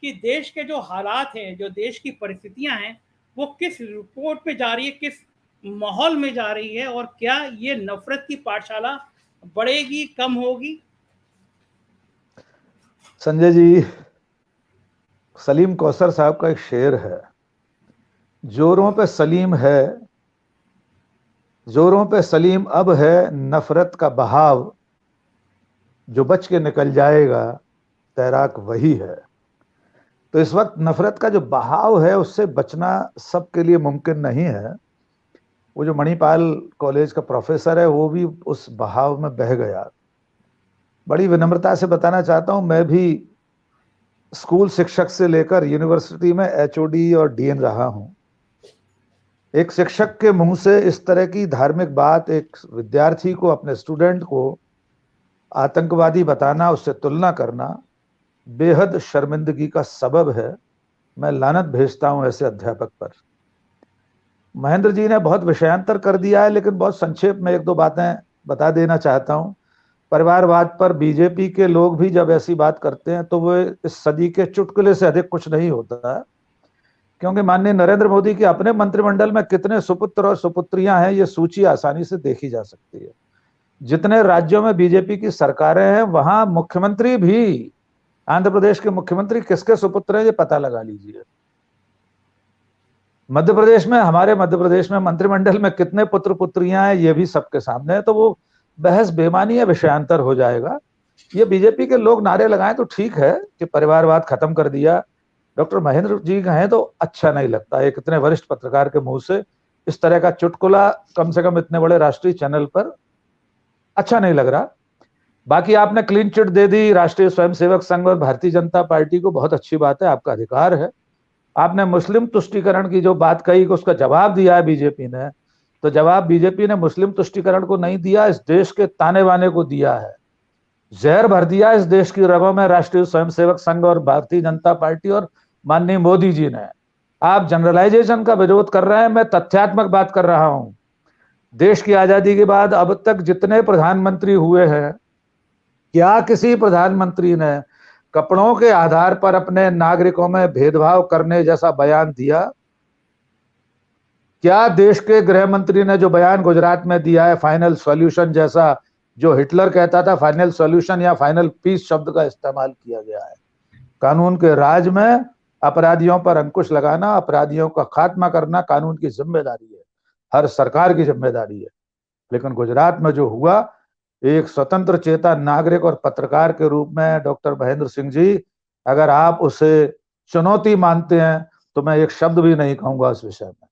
कि देश के जो हालात हैं, जो देश की परिस्थितियां हैं, वो किस रिपोर्ट पे जा रही है, किस माहौल में जा रही है, और क्या ये नफरत की पाठशाला बढ़ेगी, कम होगी? संजय जी, सलीम कौसर साहब का एक शेर है, जोरों पे सलीम है, जोरों पे सलीम अब है, नफरत का बहाव जो बच के निकल जाएगा, तैराक वही है। तो इस वक्त नफरत का जो बहाव है उससे बचना सबके लिए मुमकिन नहीं है। वो जो मणिपाल कॉलेज का प्रोफेसर है वो भी उस बहाव में बह गया। बड़ी विनम्रता से बताना चाहता हूं, मैं भी स्कूल शिक्षक से लेकर यूनिवर्सिटी में एचओडी और डीएन रहा हूं। एक शिक्षक के मुंह से इस तरह की धार्मिक बात एक विद्यार्थी को, अपने स्टूडेंट को आतंकवादी बताना, उससे तुलना करना बेहद शर्मिंदगी का सबब है। मैं लानत भेजता हूं ऐसे अध्यापक पर। महेंद्र जी ने बहुत विषयांतर कर दिया है, लेकिन बहुत संक्षेप में एक दो बातें बता देना चाहता हूं। परिवारवाद पर बीजेपी के लोग भी जब ऐसी बात करते हैं तो वो इस सदी के चुटकुले से अधिक कुछ नहीं होता है, क्योंकि माननीय नरेंद्र मोदी के अपने मंत्रिमंडल में कितने सुपुत्र और सुपुत्रियां हैं ये सूची आसानी से देखी जा सकती है। जितने राज्यों में बीजेपी की सरकारें हैं वहां मुख्यमंत्री भी, आंध्र प्रदेश के मुख्यमंत्री किसके सुपुत्र हैं ये पता लगा लीजिए। मध्य प्रदेश में, हमारे मध्य प्रदेश में मंत्रिमंडल में कितने पुत्र पुत्रियां हैं ये भी सबके सामने है। तो वो बहस बेमानी है, विषयांतर हो जाएगा। ये बीजेपी के लोग नारे लगाएं तो ठीक है कि परिवारवाद खत्म कर दिया, डॉक्टर महेंद्र जी कहें तो अच्छा नहीं लगता। एक इतने वरिष्ठ पत्रकार के मुंह से इस तरह का चुटकुला, कम से कम इतने बड़े राष्ट्रीय चैनल पर, अच्छा नहीं लग रहा। बाकी आपने क्लीन चिट दे दी राष्ट्रीय स्वयंसेवक संघ और भारतीय जनता पार्टी को, बहुत अच्छी बात है, आपका अधिकार है। आपने मुस्लिम तुष्टीकरण की जो बात कही कि उसका जवाब दिया है बीजेपी ने, तो जवाब बीजेपी ने मुस्लिम तुष्टीकरण को नहीं दिया, इस देश के ताने बाने को दिया है। जहर भर दिया इस देश की रगों में राष्ट्रीय स्वयंसेवक संघ और भारतीय जनता पार्टी और माननीय मोदी जी ने। आप जनरलाइजेशन का विरोध कर रहे हैं, मैं तथ्यात्मक बात कर रहा हूं। देश की आजादी के बाद अब तक जितने प्रधानमंत्री हुए हैं, क्या किसी प्रधानमंत्री ने कपड़ों के आधार पर अपने नागरिकों में भेदभाव करने जैसा बयान दिया? क्या देश के गृह मंत्री ने जो बयान गुजरात में दिया है, फाइनल सॉल्यूशन जैसा, जो हिटलर कहता था फाइनल सॉल्यूशन या फाइनल पीस शब्द का इस्तेमाल किया गया है? कानून के राज में अपराधियों पर अंकुश लगाना, अपराधियों का खात्मा करना कानून की जिम्मेदारी है, हर सरकार की जिम्मेदारी है। लेकिन गुजरात में जो हुआ, एक स्वतंत्र चेता नागरिक और पत्रकार के रूप में डॉक्टर महेंद्र सिंह जी, अगर आप उसे चुनौती मानते हैं तो मैं एक शब्द भी नहीं कहूंगा उस विषय में।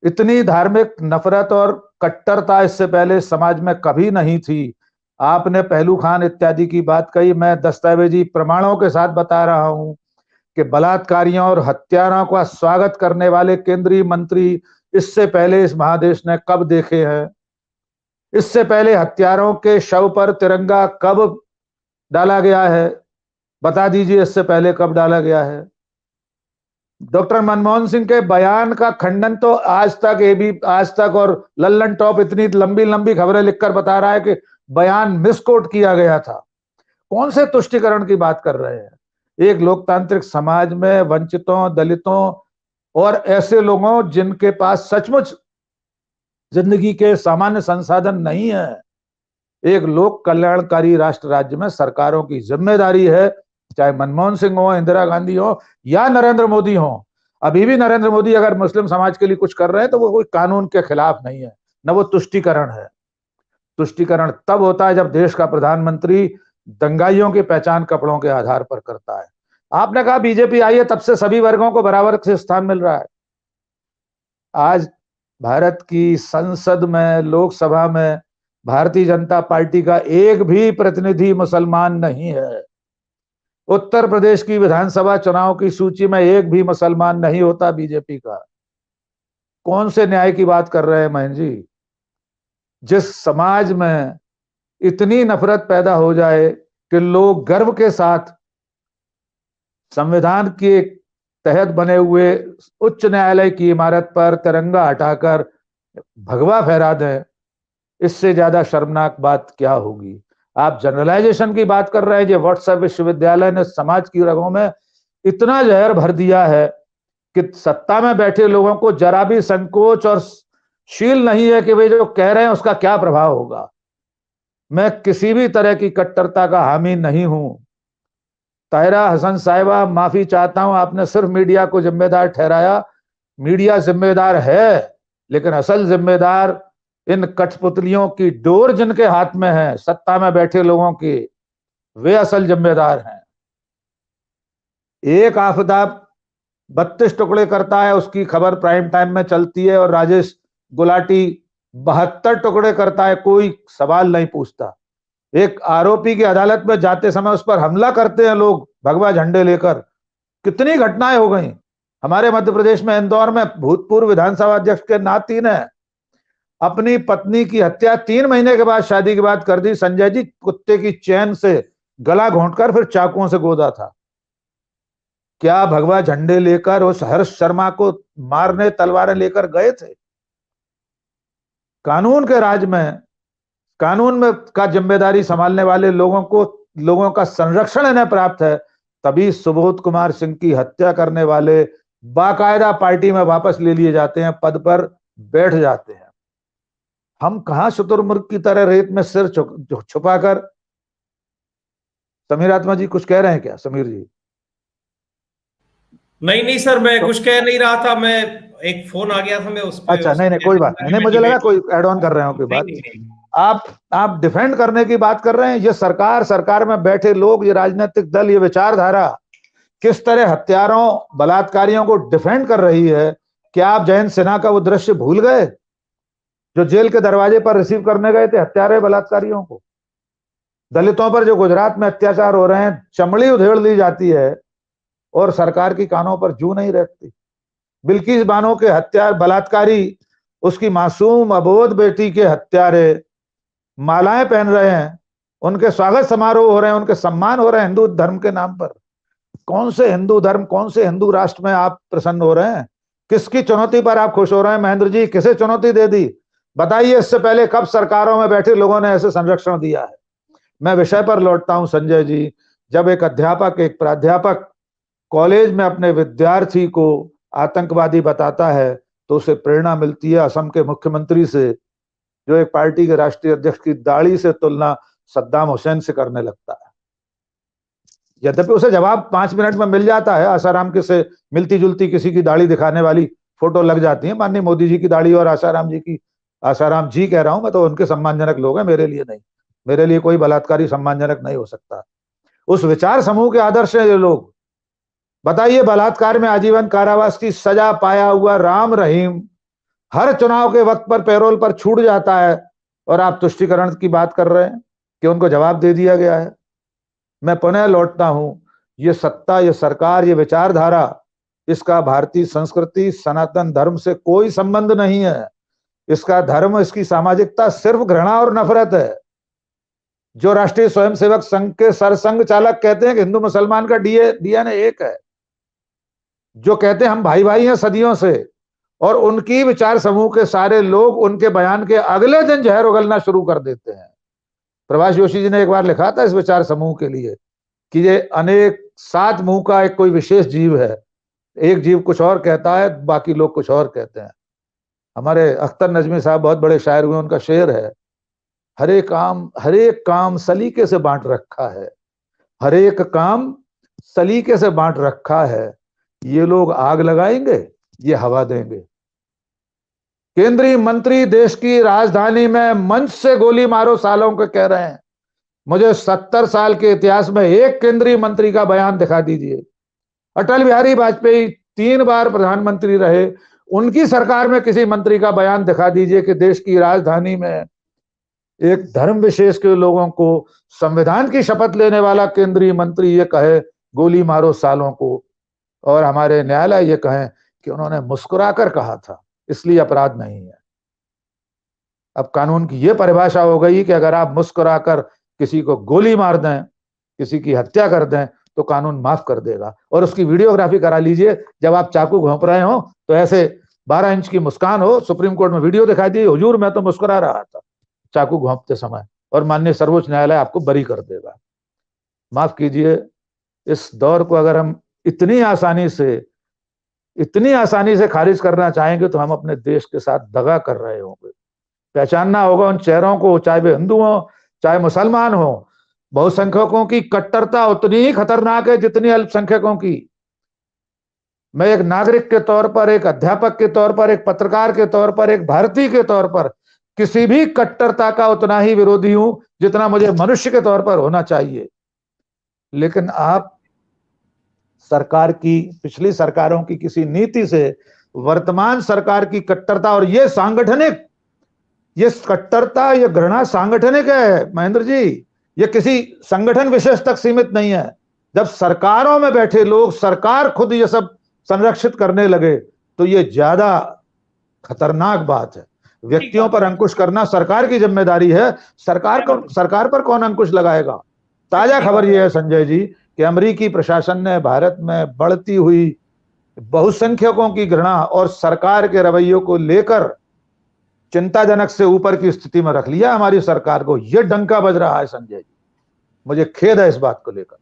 इतनी धार्मिक नफरत और कट्टरता इससे पहले समाज में कभी नहीं थी। आपने पहलू खान इत्यादि की बात कही, मैं दस्तावेजी प्रमाणों के साथ बता रहा हूं कि बलात्कारियों और हत्यारों का स्वागत करने वाले केंद्रीय मंत्री इससे पहले इस महादेश ने कब देखे हैं? इससे पहले हत्यारों के शव पर तिरंगा कब डाला गया है? बता दीजिए, इससे पहले कब डाला गया है? डॉक्टर मनमोहन सिंह के बयान का खंडन तो आज तक, आज तक और लल्लन टॉप इतनी लंबी लंबी खबरें लिखकर बता रहा है कि बयान मिसकोट किया गया था। कौन से तुष्टीकरण की बात कर रहे हैं? एक लोकतांत्रिक समाज में वंचितों, दलितों और ऐसे लोगों जिनके पास सचमुच जिंदगी के सामान्य संसाधन नहीं है, एक लोक कल्याणकारी राष्ट्र राज्य में सरकारों की जिम्मेदारी है, चाहे मनमोहन सिंह हो, इंदिरा गांधी हो या नरेंद्र मोदी हो। अभी भी नरेंद्र मोदी अगर मुस्लिम समाज के लिए कुछ कर रहे हैं तो वो कोई कानून के खिलाफ नहीं है, न वो तुष्टीकरण है। तुष्टीकरण तब होता है जब देश का प्रधानमंत्री दंगाइयों की पहचान कपड़ों के आधार पर करता है। आपने कहा बीजेपी आई है तब से सभी वर्गों को बराबर से स्थान मिल रहा है। आज भारत की संसद में, लोकसभा में भारतीय जनता पार्टी का एक भी प्रतिनिधि मुसलमान नहीं है। उत्तर प्रदेश की विधानसभा चुनाव की सूची में एक भी मुसलमान नहीं होता बीजेपी का। कौन से न्याय की बात कर रहे हैं महेंद्र जी? जिस समाज में इतनी नफरत पैदा हो जाए कि लोग गर्व के साथ संविधान के तहत बने हुए उच्च न्यायालय की इमारत पर तिरंगा हटाकर भगवा फहरा दें, इससे ज्यादा शर्मनाक बात क्या होगी? आप जनरलाइजेशन की बात कर रहे हैं। ये व्हाट्सएप विश्वविद्यालय ने समाज की रगों में इतना जहर भर दिया है कि सत्ता में बैठे लोगों को जरा भी संकोच और शील नहीं है कि वे जो कह रहे हैं उसका क्या प्रभाव होगा। मैं किसी भी तरह की कट्टरता का हामी नहीं हूं। ताहिरा हसन साहिबा, माफी चाहता हूं, आपने सिर्फ मीडिया को जिम्मेदार ठहराया। मीडिया जिम्मेदार है, लेकिन असल जिम्मेदार इन कठपुतलियों की डोर जिनके हाथ में है, सत्ता में बैठे लोगों की, वे असल जिम्मेदार हैं। एक आपदा 32 टुकड़े करता है, उसकी खबर प्राइम टाइम में चलती है, और राजेश गुलाटी 72 टुकड़े करता है, कोई सवाल नहीं पूछता। एक आरोपी की अदालत में जाते समय उस पर हमला करते हैं लोग भगवा झंडे लेकर। कितनी घटनाएं हो गई हमारे मध्य प्रदेश में। इंदौर में भूतपूर्व विधानसभा अध्यक्ष के नाती ने अपनी पत्नी की हत्या 3 महीने के बाद, शादी के बाद कर दी। संजय जी, कुत्ते की चैन से गला घोंटकर फिर चाकुओं से गोदा था। क्या भगवा झंडे लेकर उस हर्ष शर्मा को मारने तलवारें लेकर गए थे? कानून के राज में, कानून में का जिम्मेदारी संभालने वाले लोगों को, लोगों का संरक्षण इन्हें प्राप्त है, तभी सुबोध कुमार सिंह की हत्या करने वाले बाकायदा पार्टी में वापस ले लिए जाते हैं, पद पर बैठ जाते हैं। हम कहां शुतुरमुर्ग की तरह रेत में सिर छुपाकर। समीर आत्मा जी कुछ कह रहे हैं क्या? समीर जी? नहीं सर, मैं कुछ कह नहीं रहा था, मैं एक फोन आ गया था, मैं उस पर। अच्छा, नहीं कोई बात नहीं, मुझे लगा कोई एड ऑन कर रहे हो कोई बात। आप डिफेंड करने की बात कर रहे हैं। ये सरकार में बैठे लोग, ये राजनीतिक दल, ये विचारधारा किस तरह हत्यारों, बलात्कारियों को डिफेंड कर रही है। क्या आप जयंत सिन्हा का वो दृश्य भूल गए जो जेल के दरवाजे पर रिसीव करने गए थे हत्यारे बलात्कारियों को? दलितों पर जो गुजरात में अत्याचार हो रहे हैं, चमड़ी उधेड़ ली जाती है और सरकार की कानों पर जू नहीं रहती। बिल्किस बानो के हत्या बलात्कारी, उसकी मासूम अबोध बेटी के हत्यारे मालाएं पहन रहे हैं, उनके स्वागत समारोह हो रहे हैं, उनके सम्मान हो रहे हैं हिंदू धर्म के नाम पर। कौन से हिंदू धर्म, कौन से हिंदू राष्ट्र में आप प्रसन्न हो रहे हैं? किसकी चुनौती पर आप खुश हो रहे हैं? महेंद्र जी, किसे चुनौती दे दी बताइए? इससे पहले कब सरकारों में बैठे लोगों ने ऐसे संरक्षण दिया है? मैं विषय पर लौटता हूं संजय जी। जब एक अध्यापक, एक प्राध्यापक कॉलेज में अपने विद्यार्थी को आतंकवादी बताता है तो उसे प्रेरणा मिलती है असम के मुख्यमंत्री से, जो एक पार्टी के राष्ट्रीय अध्यक्ष की दाढ़ी से तुलना सद्दाम हुसैन से करने लगता है। यद्यपि उसे जवाब 5 मिनट में मिल जाता है। आसाराम के से मिलती जुलती किसी की दाढ़ी दिखाने वाली फोटो लग जाती है। माननीय मोदी जी की दाढ़ी और आसाराम जी की, आसाराम जी कह रहा हूं मैं, तो उनके सम्मानजनक लोग हैं, मेरे लिए नहीं। मेरे लिए कोई बलात्कारी सम्मानजनक नहीं हो सकता। उस विचार समूह के आदर्श हैं ये लोग। बताइए, बलात्कार में आजीवन कारावास की सजा पाया हुआ राम रहीम हर चुनाव के वक्त पर पैरोल पर छूट जाता है, और आप तुष्टीकरण की बात कर रहे हैं कि उनको जवाब दे दिया गया है। मैं पुनः लौटता हूं, ये सत्ता, ये सरकार, ये विचारधारा, इसका भारतीय संस्कृति, सनातन धर्म से कोई संबंध नहीं है। इसका धर्म, इसकी सामाजिकता सिर्फ घृणा और नफरत है। जो राष्ट्रीय स्वयंसेवक संघ के सरसंघ चालक कहते हैं कि हिंदू मुसलमान का डीएनए एक है, जो कहते हैं हम भाई भाई हैं सदियों से, और उनकी विचार समूह के सारे लोग उनके बयान के अगले दिन जहर उगलना शुरू कर देते हैं। प्रभाष जोशी जी ने एक बार लिखा था इस विचार समूह के लिए कि ये अनेक 7 मुंह का एक कोई विशेष जीव है। एक जीव कुछ और कहता है, बाकी लोग कुछ और कहते हैं। हमारे अख्तर नजमी साहब बहुत बड़े शायर हुए, उनका शेर है, हर एक काम सलीके से बांट रखा है, हर एक काम सलीके से बांट रखा है। ये लोग आग लगाएंगे, ये हवा देंगे। केंद्रीय मंत्री देश की राजधानी में मंच से गोली मारो सालों के कह रहे हैं। मुझे 70 साल के इतिहास में एक केंद्रीय मंत्री का बयान दिखा दीजिए। अटल बिहारी वाजपेयी 3 बार प्रधानमंत्री रहे, उनकी सरकार में किसी मंत्री का बयान दिखा दीजिए कि देश की राजधानी में एक धर्म विशेष के लोगों को संविधान की शपथ लेने वाला केंद्रीय मंत्री ये कहे गोली मारो सालों को, और हमारे न्यायालय ये कहें कि उन्होंने मुस्कुराकर कहा था, इसलिए अपराध नहीं है। अब कानून की यह परिभाषा हो गई कि अगर आप मुस्कुराकर किसी को गोली मार दें, किसी की हत्या कर दें, तो कानून माफ कर देगा। और उसकी वीडियोग्राफी करा लीजिए, जब आप चाकू घोंप रहे हो तो ऐसे 12 इंच की मुस्कान हो, सुप्रीम कोर्ट में वीडियो दिखाई दी, हुजूर मैं तो मुस्कुरा रहा था चाकू घोंपते समय, और माननीय सर्वोच्च न्यायालय आपको बरी कर देगा। माफ कीजिए, इस दौर को अगर हम इतनी आसानी से खारिज करना चाहेंगे तो हम अपने देश के साथ दगा कर रहे होंगे। पहचानना होगा उन चेहरों को, चाहे वे हिंदू हो चाहे मुसलमान हो। बहुसंख्यकों की कट्टरता उतनी ही खतरनाक है जितनी अल्पसंख्यकों की। मैं एक नागरिक के तौर पर, एक अध्यापक के तौर पर, एक पत्रकार के तौर पर, एक भारतीय के तौर पर किसी भी कट्टरता का उतना ही विरोधी हूं जितना मुझे मनुष्य के तौर पर होना चाहिए। लेकिन आप सरकार की, पिछली सरकारों की किसी नीति से वर्तमान सरकार की कट्टरता, और ये सांगठनिक, ये कट्टरता, ये घृणा सांगठनिक है महेंद्र जी, ये किसी संगठन विशेष तक सीमित नहीं है। जब सरकारों में बैठे लोग, सरकार खुद ये सब संरक्षित करने लगे तो ये ज्यादा खतरनाक बात है। व्यक्तियों पर अंकुश करना सरकार की जिम्मेदारी है। सरकार पर कौन अंकुश लगाएगा? ताजा खबर यह है संजय जी कि अमेरिकी प्रशासन ने भारत में बढ़ती हुई बहुसंख्यकों की घृणा और सरकार के रवैयों को लेकर चिंताजनक से ऊपर की स्थिति में रख लिया हमारी सरकार को। यह डंका बज रहा है संजय जी, मुझे खेद है इस बात को लेकर।